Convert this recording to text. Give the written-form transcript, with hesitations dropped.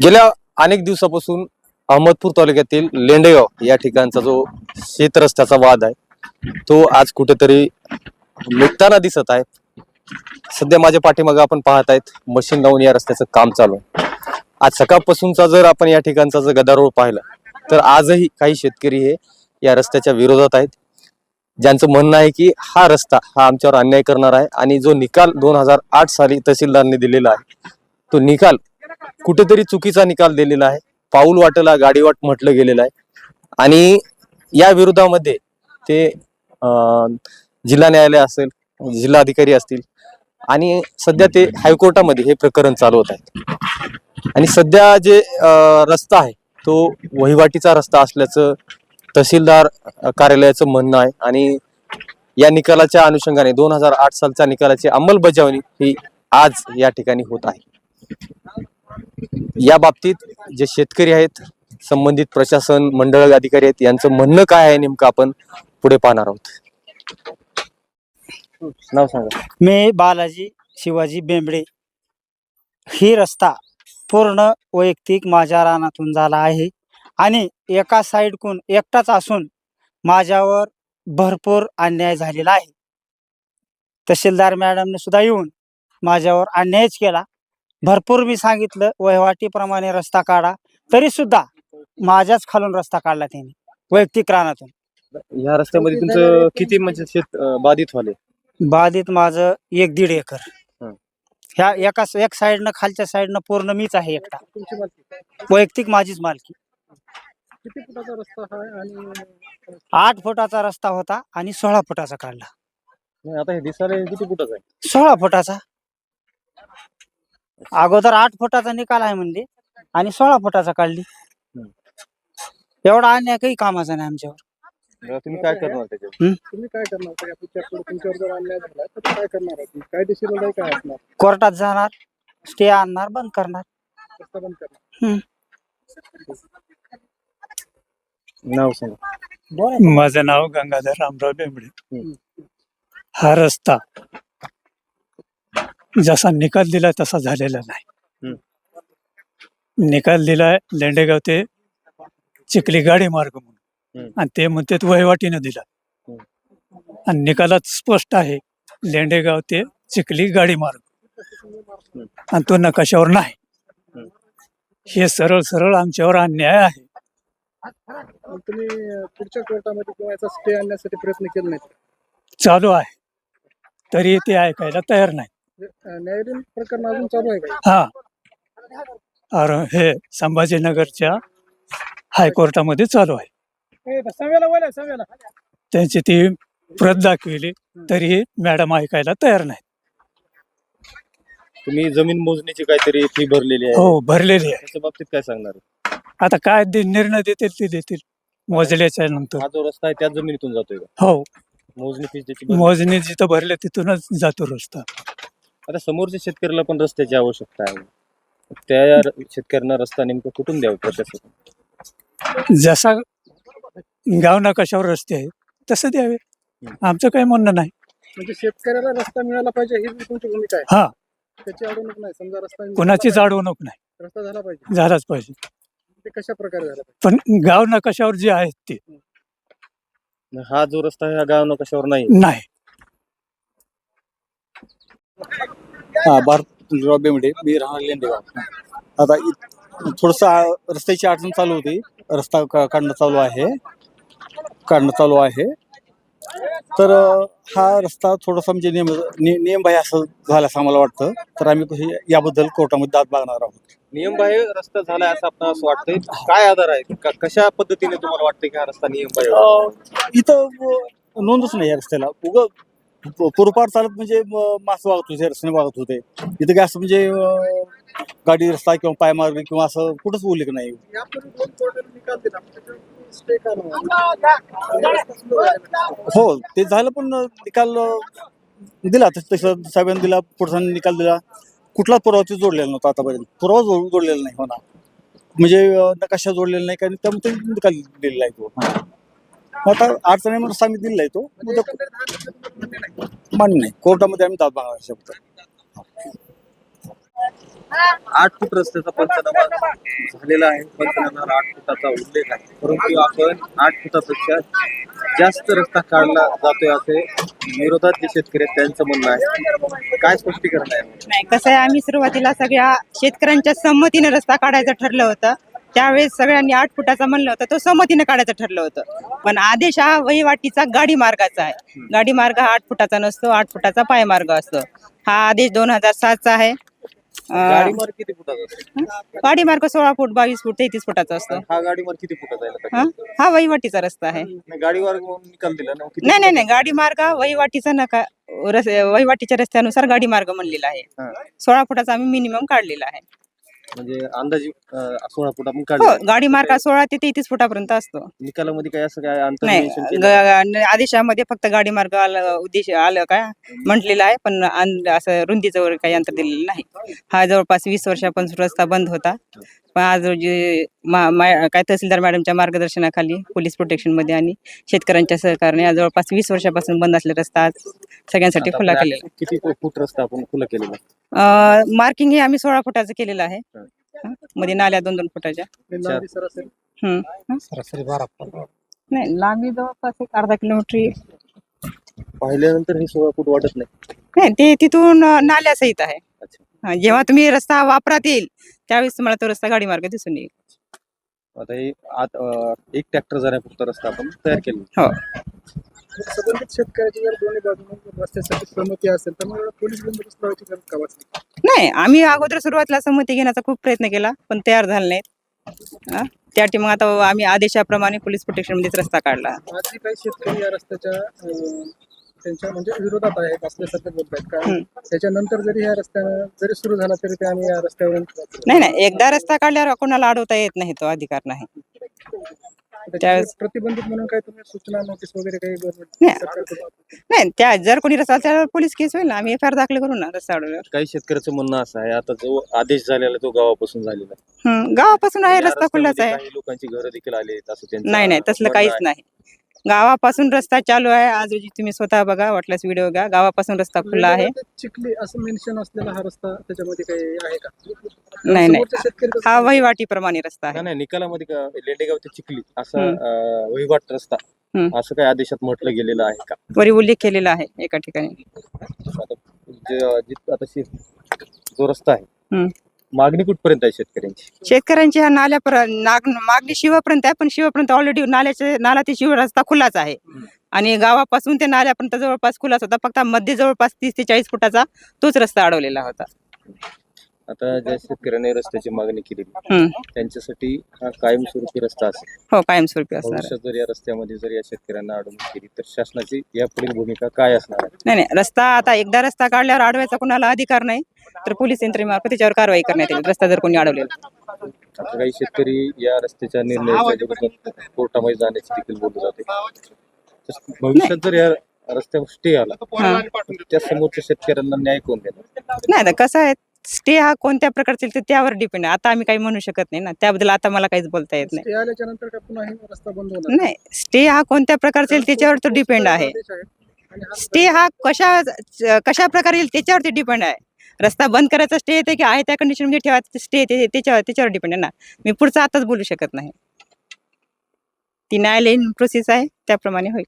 गेल्या अनेक दिवसापासून अहमदपूर तालुक्यातील लेंडेगाव या ठिकाणचा जो शेत रस्त्याचा वाद आहे तो आज कुठेतरी मिटताना दिसत आहे. सध्या माझ्या पाठीमागे आपण पाहत आहेत मशीन लावून या रस्त्याचं काम चालू आहे. आज सकाळपासूनचा जर आपण या ठिकाणचा जर गदारोळ पाहिला तर आजही काही शेतकरी हे या रस्त्याच्या विरोधात आहेत, ज्यांचं म्हणणं आहे की हा रस्ता हा आमच्यावर अन्याय करणार आहे आणि जो निकाल 2008 साली तहसीलदारने दिलेला आहे तो निकाल कुठेतरी चुकीचा निकाल दिलेला आहे. पाऊल वाटेला गाडी वाट म्हटलं गेलेलं आहे आणि या विरोधामध्ये ते जिल्हा न्यायालय असेल, जिल्हा अधिकारी असतील आणि सध्या ते हायकोर्टामध्ये हे प्रकरण चालवत आहेत. आणि सध्या जे रस्ता आहे तो वहिवाटीचा रस्ता असल्याचं तहसीलदार कार्यालयाचं म्हणणं आहे आणि या निकालाच्या अनुषंगाने 2008 सालच्या निकालाची अंमलबजावणी ही आज या ठिकाणी होत आहे. या बाबतीत जे शेतकरी आहेत, संबंधित प्रशासन मंडळ अधिकारी आहेत, यांचं म्हणणं काय आहे नेमकं आपण पुढे पाहणार आहोत. नाव सांगा. मी बालाजी शिवाजी बेंबडे. ही रस्ता पूर्ण वैयक्तिक माझ्या रानातून झाला आहे आणि एका साईडकून एकटाच असून माझ्यावर भरपूर अन्याय झालेला आहे. तहसीलदार मॅडमने सुद्धा येऊन माझ्यावर अन्यायच केला. भरपूर मी सांगितलं वहिवाटीप्रमाणे रस्ता काढा, तरी सुद्धा माझ्याच खालून रस्ता काढला त्यांनी वैयक्तिक रानातून. या रस्त्यामध्ये तुमचं किती म्हणजे शेत बाधित झाले? बाधित माझं 1-1.5 एकर. हं. ह्या एक साईडनं खालच्या साईडनं पूर्ण मीच आहे एकटा. वैयक्तिक माझीच मालकी. किती फुटाचा रस्ता आहे आणि 8 फुटाचा रस्ता होता आणि 16 फुटाचा काढला. नाही, आता हे दिसायला किती फुटाचं आहे? 16 फुटाचा. अगोदर 8 फुटाचा निकाल आहे म्हणले आणि 16 फुटाचा काढली. एवढा अन्याय काही कामाचा नाही आमच्यावर. तुम्ही काय करणार त्याच्यावर? तुम्ही काय करणार? तुमच्यावर जर अन्याय झाला तर काय करणार आहे? कायदेशीर लढाई काय असणार? कोर्टात जाणार, स्टे आणणार, बंद करणार. रस्ता बंद करणार. नाव सांगा. माझं नाव गंगाधर रामराव बेंबडे. हा रस्ता जसा निकाल दिला तसा झालेला नाही. निकाल दिलाय लेंडेगाव ते चिखली गाडी मार्ग म्हणून आणि ते म्हणते वहिवाटीने दिला आणि निकालात स्पष्ट आहे लेंडेगाव ते चिखली गाडी मार्ग आणि तो नकाशावर नाही. हे सरळ सरळ आमच्यावर अन्याय आहे. मग तुम्ही पुढच्या कोर्टामध्ये किंवा याचा स्टे आणण्यासाठी प्रयत्न केले नाहीत? चालू आहे तरी ते ऐकायला तयार नाही. न्यायालयीन प्रकरण अजून चालू आहे का? हा, अरे हे संभाजीनगरच्या हायकोर्टामध्ये चालू आहे. त्यांची ती प्रत दाखविली तरी मॅडम ऐकायला तयार नाही. तुम्ही जमीन मोजणीची काहीतरी फी भरलेली आहे? हो, भरलेली आहे. त्याच्या बाबतीत काय सांगणार? आता काय निर्णय देतील ते देतील मोजल्याच्या नंतर. हा जो रस्ता आहे त्याच जमिनीतून जातोय का? हो, मोजणी फी त्याची मोजणी जिथं भरले तिथूनच जातो रस्ता. आता समोरच्या शेतकऱ्याला पण रस्त्याची आवश्यकता आहे, त्या शेतकऱ्यांना रस्ता नेमकं कुठून द्यावं प्रशासन? जसा गाव नकाशावर रस्ते आहेत तसं द्यावे, आमचं काही म्हणणं नाही. म्हणजे शेतकऱ्याला रस्ता मिळाला पाहिजे ही तुमची भूमिका आहे. हा, त्याची अडवणूक नाही. समजा रस्ता कोणाचीच अडवणूक नाही, रस्ता झाला पाहिजे. झालाच पाहिजे. ते कशा प्रकारे झाला पाहिजे? पण गाव नकाशावर जे आहेत ते हा जो रस्ता आहे हा गाव नकाशावर नाही. नाही. भारतराव बेंबडे, मी राहणार लेंडेगाव. आता थोडस रस्त्याची अडचण चालू होती. रस्ता काढणं चालू आहे. तर हा रस्ता थोडासा म्हणजे नियमबाह्य असं झाल्याचं आम्हाला वाटतं. तर आम्ही याबद्दल कोर्टामध्ये दाद मागणार आहोत. नियमबाह्य रस्ता झालाय असं आपल्याला असं वाटतंय? काय आधार आहे? कशा पद्धतीने तुम्हाला वाटतंय की हा रस्ता नियमबाह्य? इथं नोंदच नाही या रस्त्याला. पूर्वपार चालत म्हणजे मास वागत होते, रस्त्याने वागत होते. इथं काय असं म्हणजे गाडी रस्ता किंवा पायमार्ग किंवा असं कुठंच उल्लेख नाही. यापूर्वी 2 कोर्टाने निकाल दिला. स्टे का हो, ते झालं पण निकाल दिला तसं साहेबांनी दिला, पुढचा निकाल दिला. कुठला पुरावा जोडलेला नव्हता आतापर्यंत. पुरावा जोडलेला नाही म्हणा, म्हणजे नकाशा जोडलेला नाही कारण त्यामुळे निकाल दिलेला आहे तो. आता अडचणी म्हणून आम्ही दिलेला आहे तो मान्य नाही. कोर्टामध्ये आम्ही दाद मागणार शब्द. 8 फूट रस्त्याचा पंचनामा झालेला आहे. पंचनाम्यावर 8 फुटाचा उल्लेख आहे, परंतु आपण 8 फुटापेक्षा जास्त रस्ता काढला जातोय असे विरोधात जे शेतकरी आहेत त्यांचं म्हणणं आहे. काय स्पष्टीकरण आहे? नाही, कसं आहे, आम्ही सुरुवातीला सगळ्या शेतकऱ्यांच्या संमतीने रस्ता काढायचं ठरलं होतं. त्यावेळेस सगळ्यांनी 8 फुटाचा म्हणलं होतं, तो संमतीने काढायचं ठरलं होतं. पण आदेश हा वहिवाटीचा गाडी मार्गाचा आहे. गाडी मार्ग हा 8 फुटाचा नसतो, 8 फुटाचा पायमार्ग असतो. हा आदेश 2007चा आहे. गाडी मार्ग किती फुटाचा असतो? गाडी मार्ग 16 फूट, 22 फूट, 33 फुटाचा असतो. हा गाडी मार्ग किती फुटाचा आहे? हा हा वहिवाटीचा रस्ता आहे. गाडी मार्ग म्हणून निकाल दिला ना? किती नाही नाही नाही, गाडी मार्ग हा वहिवाटीचा नका, वहिवाटीच्या रस्त्यानुसार गाडी मार्ग म्हणलेला आहे. हा. 16 फुटाचा आम्ही मिनिमम काढलेला आहे. म्हणजे अंदाजे 16 फूट आपण हो, काढलं. गाडी मार्ग 16 ते 33 फुटापर्यंत असतो. निकालामध्ये काय असं काय अंतर नाही, mention केलं? आदेशामध्ये फक्त गाडी मार्ग उद्देश आलं काय म्हटलेलं आहे, पण असं रुंदीचं वगैरे काही अंतर दिलेलं नाही. हा जवळपास 20 वर्षापासून रस्ता बंद होता. पण आज रोजी काय तहसीलदार मॅडमच्या मार्गदर्शनाखाली पोलीस प्रोटेक्शन मध्ये आणि शेतकऱ्यांच्या सहकार्याने आज जवळपास 20 वर्षापासून बंद असलेला रस्ता आज सगळ्यांसाठी खुला आता केलेला किती फूट रस्ता आपण खुला केलेला? आहे. मार्किंग हे आम्ही 16 फुटाचं केलेलं आहे. मध्ये नाल्या 2-2 फुटाच्या. लांबी सरासरी सरासरी 12 फूट. नाही, लांबी जवळपास एक अर्धा किलोमीटर येईल. पाहिल्यानंतर हे 16 फूट वाटत नाही. नाही, ते तिथून नाल्यासहित आहे. अच्छा. हा, जेव्हा तुम्ही रस्ता वापरात येईल त्यावेळेस तुम्हाला तो रस्ता गाडी मार्ग दिसून येईल. आता हे एक ट्रॅक्टर जाण्यापुरता रस्ता आपण तयार केला. हो, संबंधित शेतकऱ्याची जर दोन्ही बाजूने रस्त्यासाठी सहमती असेल तर मग पोलीस बंदोबस्त लावायची गरज का वाटली? नाही, आम्ही अगोदर सुरुवातीला संमती घेण्याचा खूप प्रयत्न केला, पण तयार झाले नाहीत. त्यासाठी मग आता आम्ही आदेशाप्रमाणे पोलीस प्रोटेक्शन मध्येच रस्ता काढला. आजही काही शेतकरी या रस्त्याच्या त्यांच्या म्हणजे विरोधात आहे असल्यासारखे बोलत आहेत. कारण त्याच्यानंतर जरी ह्या रस्त्यानं जरी सुरू झाला तरी ते आम्ही या रस्त्यावरून नाही नाही, एकदा रस्ता काढल्यावर कोणाला अडवता येत नाही, तो अधिकार नाही. त्यावेळेस प्रतिबंधित म्हणून काही तुम्ही सूचना नोटीस वगैरे काही नाही. सरकारकडून? नाही, त्या जर कोणी रस्ता त्यावर पोलीस केस होईल ना, आम्ही FIR दाखल करू ना रस्ता अडवल्यावर. काही शेतकऱ्याचं म्हणणं असं आहे, आता जो आदेश झालेला तो गावापासून झालेला आहे. गावापासून आहे, या रस्ता खुलाच आहे. काही लोकांची घरं देखील आली आहेत असं त्यांचं नाही नाही, तसलं म्हणणं काहीच आहे. नाही. गावापासून रस्ता चालू आहे. आज रोजी तुम्ही स्वतः बघा, वाटल्यास व्हिडिओ घ्या. गावापासून रस्ता खुला आहे. चिखली असं मेन्शन असलेला हा रस्ता त्याच्यामध्ये काही आहे का? नाही नाही, समोरच्या शेतकरी कसं- हा वहिवाटीप्रमाणे रस्ता आहे. नाही नाही, निकालामध्ये का लेंडेगाव ते चिखली असा वहिवाट रस्ता असं काही आदेशात म्हटलं गेलेलं आहे का? वरी उल्लेख केलेला आहे एका ठिकाणी. आता जो रस्ता आहे, मागणी कुठपर्यंत आहे शेतकऱ्यांची? शेतकऱ्यांची ह्या मागणी शिवापर्यंत आहे, पण शिवापर्यंत ऑलरेडी नाला ते शिव रस्ता खुलाच आहे. आणि गावापासून ते नाल्यापर्यंत जवळपास खुलाच होता. फक्त मध्ये जवळपास 30 ते 40 फुटाचा तोच रस्ता अडवलेला होता. आता ज्या शेतकऱ्याने रस्त्याची मागणी केलेली त्यांच्यासाठी हा कायमस्वरूपी रस्ता असेल. हो, कायमस्वरूपी असणार आहे. भविष्यात जर या रस्त्यामध्ये जर या शेतकऱ्यांना अडवणूक केली तर शासनाची यापुढील भूमिका काय असणार आहे? नाही नाही, रस्ता आता एकदा रस्ता काढल्यावर अडवायचा कोणाला अधिकार नाही, तर पोलीस यंत्रणेमार्फत त्याच्यावर कारवाई करण्यात येईल, रस्ता जर कोणी अडवलेला. आता काही शेतकरी या रस्त्याच्या निर्णयाच्या विरोधात कोर्टामध्ये जाण्याची देखील बोलले जाते. भविष्यात जर या रस्त्यावर स्टे आला तर त्या समोरच्या शेतकऱ्यांना न्याय कोण देणार? नाही, आता कसं आहे, स्टे हा कोणत्या प्रकारचा येईल तर त्यावर डिपेंड आहे. आता आम्ही काही म्हणू शकत नाही ना, त्याबद्दल आता मला काहीच बोलता येत नाही. स्टे आल्याच्या नंतर का पुन्हा हे रस्ता बंद होणार? नाही, स्टे हा कोणत्या प्रकारचा येईल त्याच्यावर तो डिपेंड आहे. आदेश आहे. आणि हा स्टे हा कशा प्रकारे येईल त्याच्यावरती डिपेंड आहे. रस्ता बंद करायचा स्टे येते की आहे त्या कंडिशन मध्ये ठेवायचा स्टे येते, त्याच्यावर डिपेंड आहे ना. मी पुढचं आताच बोलू शकत नाही. ती न्यायालयीन प्रोसेस आहे, त्याप्रमाणे होईल.